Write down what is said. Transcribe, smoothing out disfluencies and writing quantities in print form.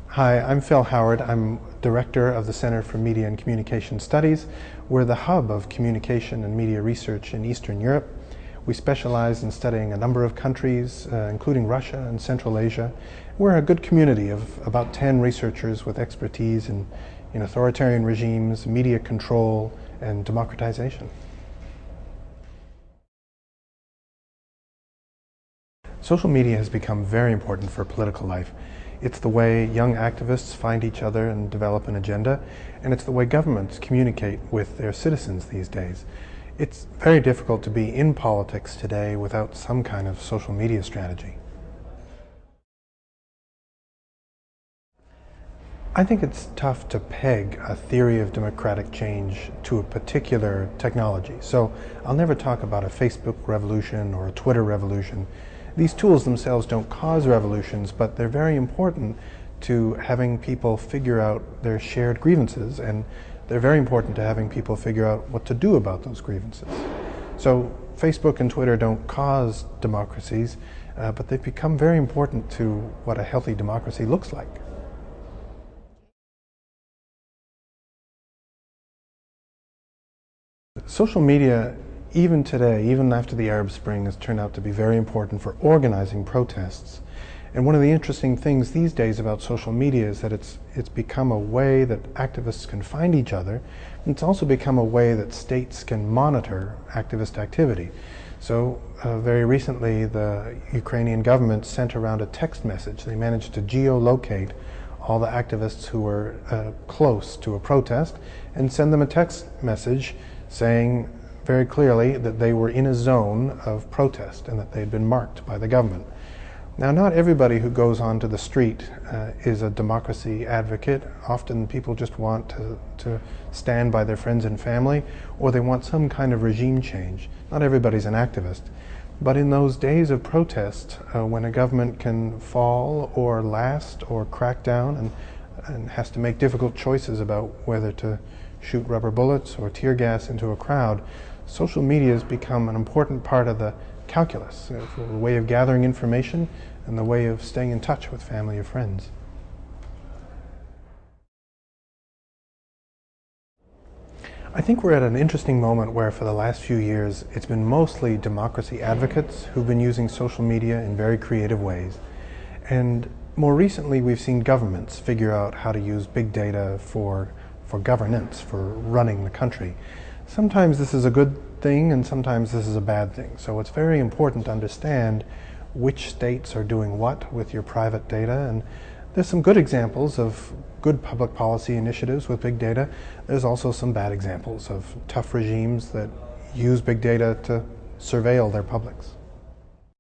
Hi, I'm Phil Howard. I'm Director of the Center for Media and Communication Studies. We're the hub of communication and media research in Eastern Europe. We specialize in studying a number of countries, including Russia and Central Asia. We're a good community of about 10 researchers with expertise in authoritarian regimes, media control, and democratization. Social media has become very important for political life. It's the way young activists find each other and develop an agenda, and it's the way governments communicate with their citizens these days. It's very difficult to be in politics today without some kind of social media strategy. I think it's tough to peg a theory of democratic change to a particular technology. So I'll never talk about a Facebook revolution or a Twitter revolution. These tools themselves don't cause revolutions, but they're very important to having people figure out their shared grievances, and they're very important to having people figure out what to do about those grievances. So Facebook and Twitter don't cause democracies, but they've become very important to what a healthy democracy looks like. Social media, even today, even after the Arab Spring, has turned out to be very important for organizing protests. And one of the interesting things these days about social media is that it's become a way that activists can find each other. And it's also become a way that states can monitor activist activity. So very recently, the Ukrainian government sent around a text message. They managed to geolocate all the activists who were close to a protest and send them a text message saying very clearly that they were in a zone of protest and that they had been marked by the government. Now, not everybody who goes onto the street is a democracy advocate. Often people just want to stand by their friends and family, or they want some kind of regime change. Not everybody's an activist. But in those days of protest, when a government can fall or last or crack down and has to make difficult choices about whether to shoot rubber bullets or tear gas into a crowd, social media has become an important part of the calculus, the way of gathering information and the way of staying in touch with family or friends. I think we're at an interesting moment where for the last few years it's been mostly democracy advocates who've been using social media in very creative ways. And more recently we've seen governments figure out how to use big data for governance, for running the country. Sometimes this is a good thing and sometimes this is a bad thing. So it's very important to understand which states are doing what with your private data. And there's some good examples of good public policy initiatives with big data. There's also some bad examples of tough regimes that use big data to surveil their publics.